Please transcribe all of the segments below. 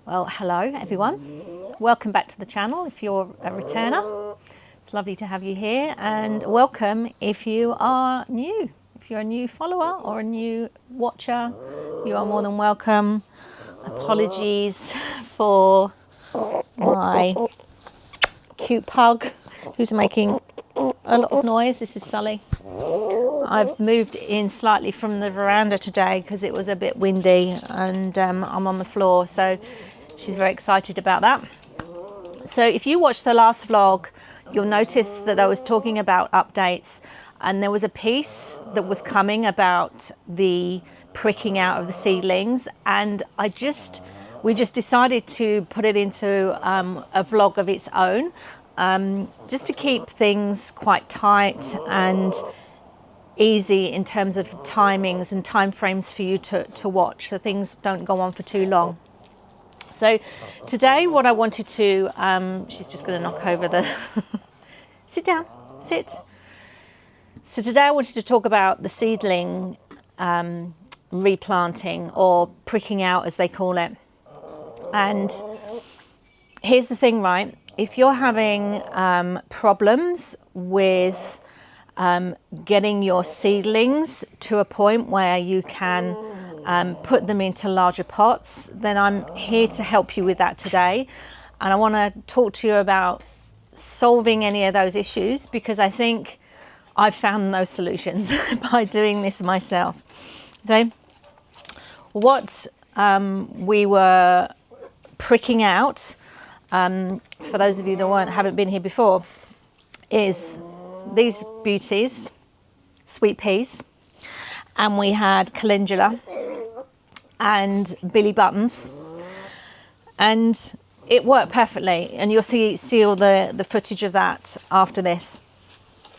Well, hello everyone. Welcome back to the channel if you're a returner. It's lovely to have you here, and welcome if you are new. If you're a new follower or a new watcher, you are more than welcome. Apologies for my cute pug who's making a lot of noise. This is Sully. I've moved in slightly from the veranda today because it was a bit windy, and I'm on the floor, so she's very excited about that. So if you watched the last vlog, you'll notice that I was talking about updates, and there was a piece that was coming about the pricking out of the seedlings, and we just decided to put it into a vlog of its own, just to keep things quite tight and easy in terms of timings and time frames for you to watch, so things don't go on for too long. So today what I wanted to, she's just going to knock over the, sit down, sit. So today I wanted to talk about the seedling replanting, or pricking out as they call it. And here's the thing, right? If you're having problems with getting your seedlings to a point where you can put them into larger pots, then I'm here to help you with that today. And I want to talk to you about solving any of those issues, because I think I've found those solutions by doing this myself. So what we were pricking out, for those of you that haven't been here before, is these beauties, sweet peas, and we had calendula and billy buttons, and it worked perfectly, and you'll see all the footage of that after this.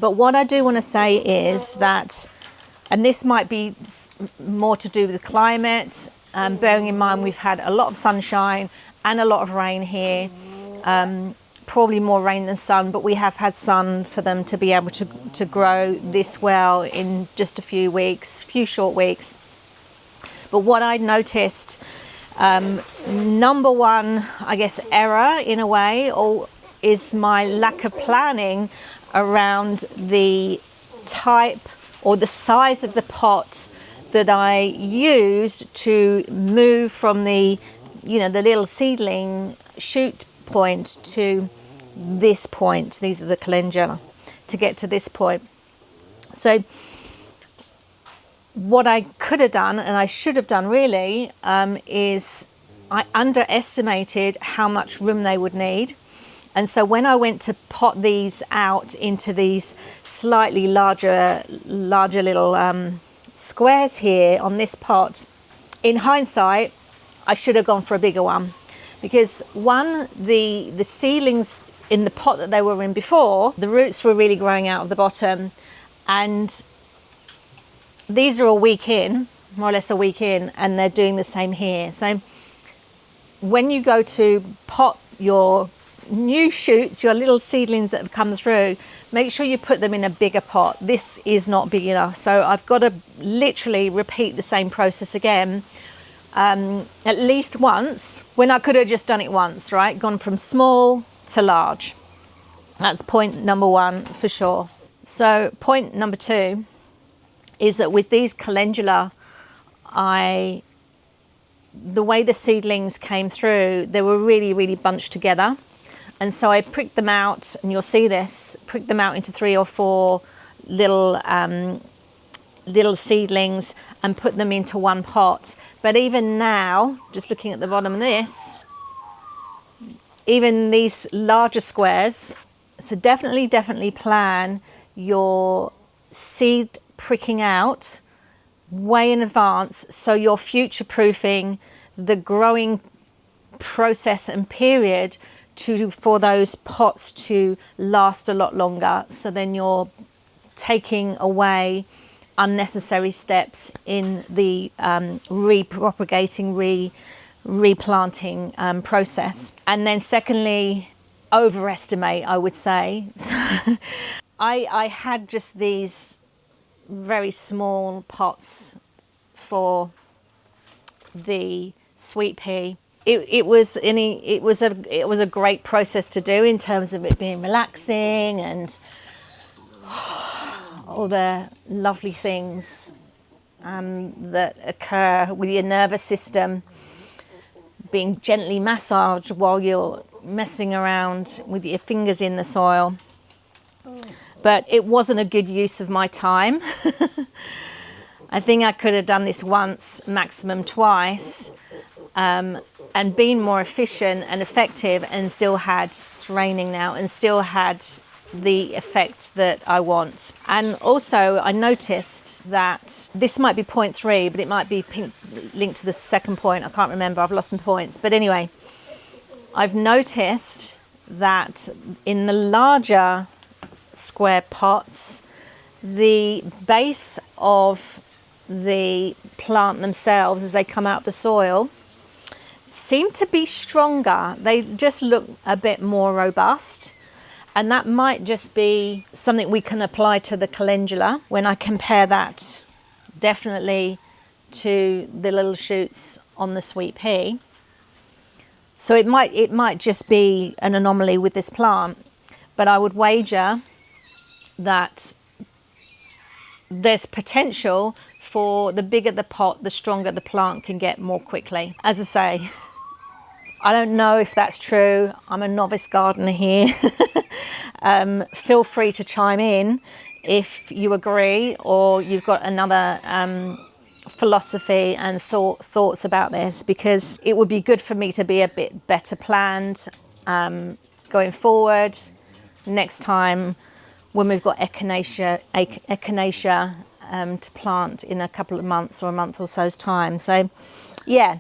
But what I do want to say is that, and this might be more to do with the climate, bearing in mind we've had a lot of sunshine and a lot of rain here, probably more rain than sun, but we have had sun for them to be able to grow this well in just a few short weeks. But what I noticed, number one, I guess, error in a way, is my lack of planning around the type or the size of the pot that I used to move from the little seedling shoot point to this point. These are the calendula, to get to this point. So what I could have done, and I should have done really, is I underestimated how much room they would need. And so when I went to pot these out into these slightly larger little squares here on this pot, in hindsight, I should have gone for a bigger one, because one, the seedlings in the pot that they were in before, the roots were really growing out of the bottom, and these are a week in, more or less a week in, and they're doing the same here. So when you go to pot your new shoots, your little seedlings that have come through, make sure you put them in a bigger pot. This is not big enough, so I've got to literally repeat the same process again, at least once, when I could have just done it once, right? Gone from small to large. That's point number one for sure. So point number two is that with these calendula, the way the seedlings came through, they were really, really bunched together. And so I pricked them out, and you'll see this, pricked them out into 3 or 4 little seedlings and put them into one pot. But even now, just looking at the bottom of this, even these larger squares, so definitely plan your seed pricking out way in advance, so you're future-proofing the growing process and period for those pots to last a lot longer. So then you're taking away unnecessary steps in the repropagating, replanting process. And then secondly, overestimate, I would say. I had just these very small pots for the sweet pea, it was a great process to do in terms of it being relaxing and all the lovely things that occur with your nervous system being gently massaged while you're messing around with your fingers in the soil. But it wasn't a good use of my time. I think I could have done this once, maximum twice, and been more efficient and effective, and still had, it's raining now, and still had the effect that I want. And also I noticed that this might be point 3, but it might be linked to the second point. I can't remember, I've lost some points. But anyway, I've noticed that in the larger square pots, the base of the plant themselves as they come out the soil seem to be stronger. They just look a bit more robust. And that might just be something we can apply to the calendula when I compare that definitely to the little shoots on the sweet pea. So it might just be an anomaly with this plant, but I would wager that there's potential for the bigger the pot, the stronger the plant can get more quickly. As I say, I don't know if that's true. I'm a novice gardener here. Feel free to chime in if you agree or you've got another philosophy and thoughts about this, because it would be good for me to be a bit better planned going forward next time when we've got echinacea to plant in a couple of months or a month or so's time. So yeah,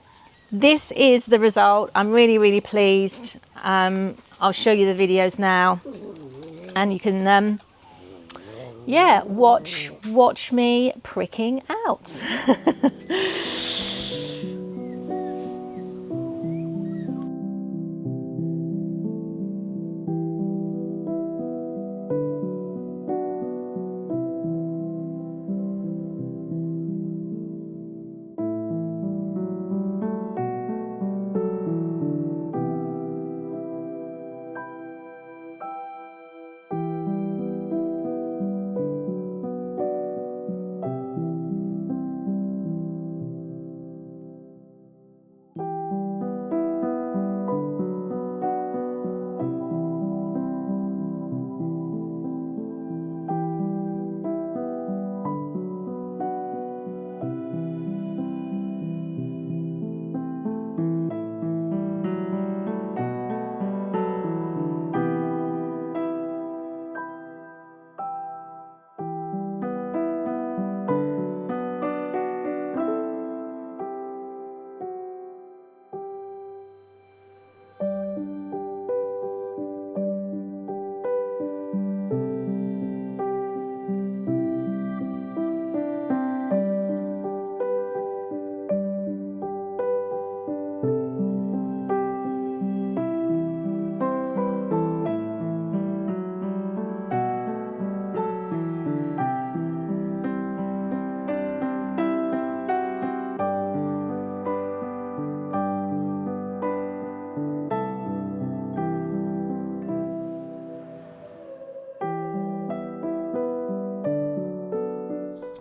this is the result. I'm really, really pleased. I'll show you the videos now, and you can watch me pricking out.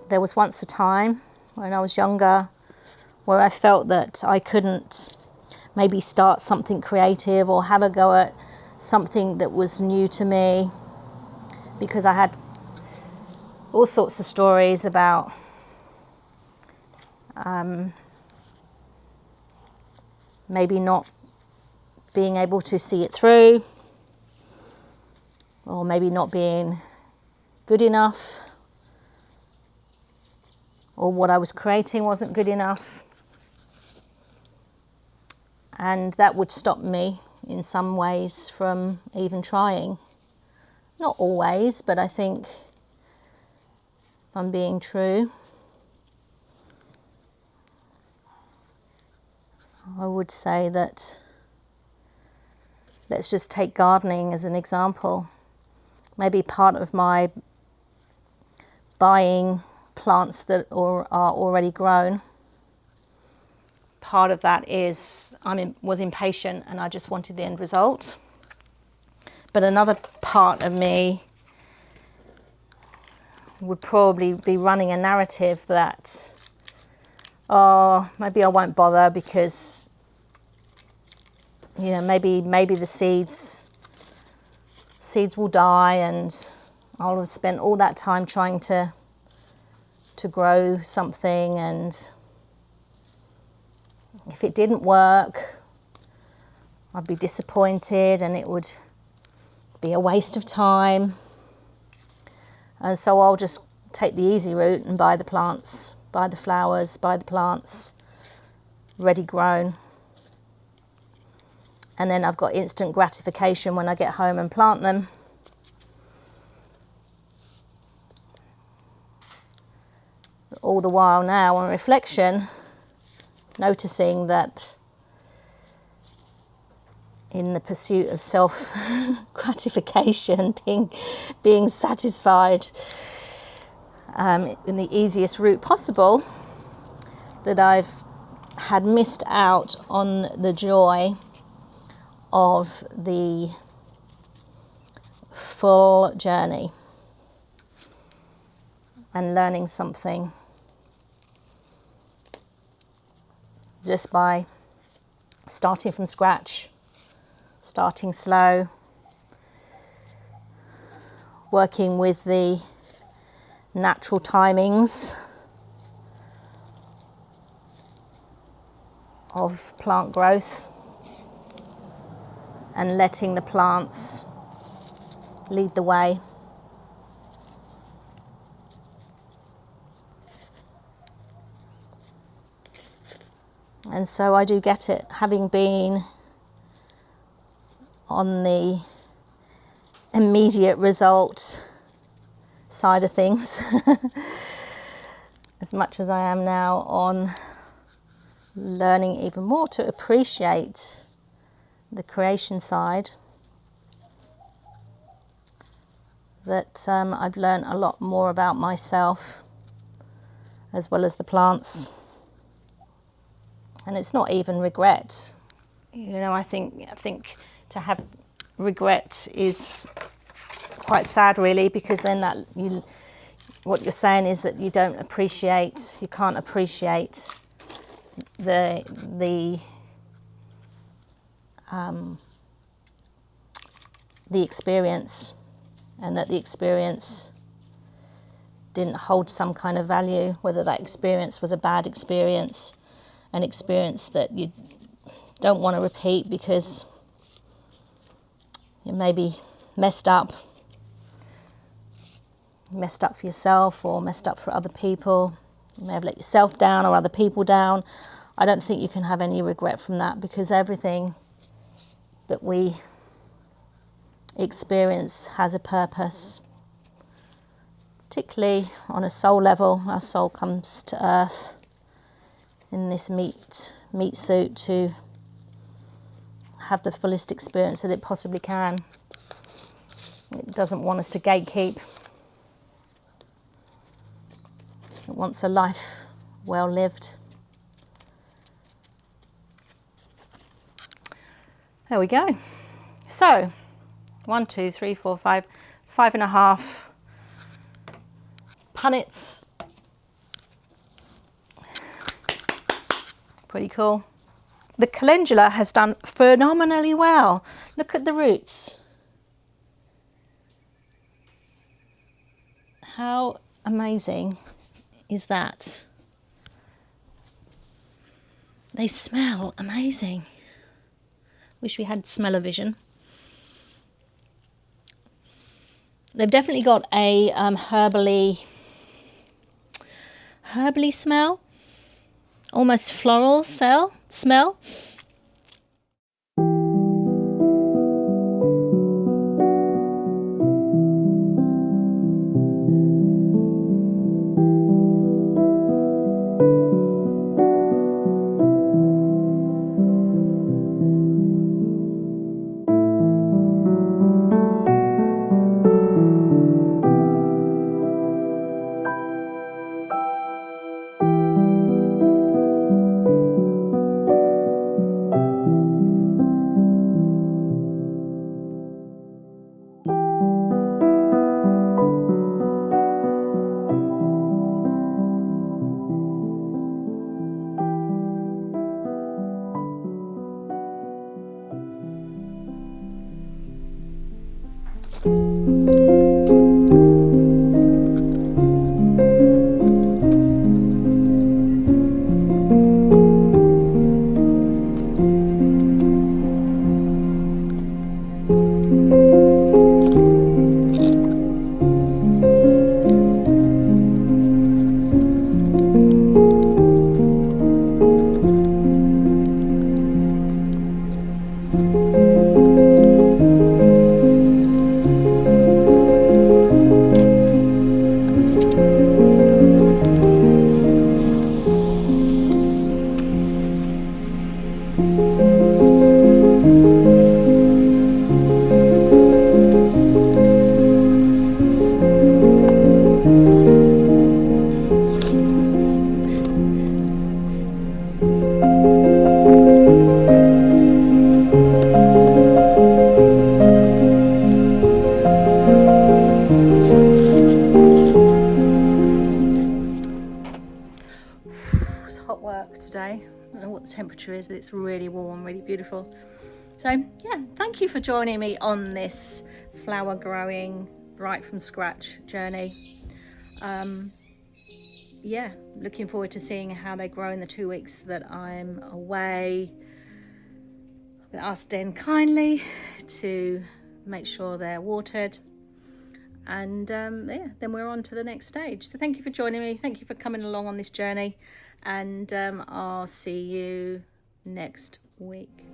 There was once a time when I was younger where I felt that I couldn't maybe start something creative or have a go at something that was new to me, because I had all sorts of stories about maybe not being able to see it through, or maybe not being good enough, or what I was creating wasn't good enough. And that would stop me in some ways from even trying. Not always, but I think if I'm being true, I would say that, let's just take gardening as an example. Maybe part of my buying plants that are already grown part of that is was impatient and I just wanted the end result. But another part of me would probably be running a narrative that, oh, maybe I won't bother because, you know, maybe the seeds will die and I'll have spent all that time trying to grow something, and if it didn't work, I'd be disappointed and it would be a waste of time. And so I'll just take the easy route and buy the plants, buy the flowers, buy the plants ready grown. And then I've got instant gratification when I get home and plant them. All the while now, on reflection, noticing that in the pursuit of self-gratification, being satisfied in the easiest route possible, that I've had missed out on the joy of the full journey and learning something just by starting from scratch, starting slow, working with the natural timings of plant growth and letting the plants lead the way. And so I do get it, having been on the immediate result side of things as much as I am now on learning even more to appreciate the creation side, that I've learned a lot more about myself as well as the plants. And it's not even regret. You know, I think to have regret is quite sad, really, because then what you're saying is that you can't appreciate the experience, and that the experience didn't hold some kind of value, whether that experience was a bad experience, an experience that you don't want to repeat because you maybe messed up for yourself or messed up for other people. You may have let yourself down or other people down. I don't think you can have any regret from that, because everything that we experience has a purpose. Particularly on a soul level, our soul comes to earth in this meat suit to have the fullest experience that it possibly can. It doesn't want us to gatekeep. It wants a life well lived. There we go. So 1, 2, 3, 4, 5, 5.5 punnets. Pretty cool. The calendula has done phenomenally well. Look at the roots. How amazing is that? They smell amazing. Wish we had smell-o-vision. They've definitely got a herbally smell. Almost floral smell. It's hot work today. I don't know what the temperature is, but it's really warm, really beautiful. So yeah, thank you for joining me on this flower growing right from scratch journey. Yeah, looking forward to seeing how they grow in the 2 weeks that I'm away. I've asked Den kindly to make sure they're watered, and yeah, then we're on to the next stage. So thank you for joining me, thank you for coming along on this journey, and I'll see you next week.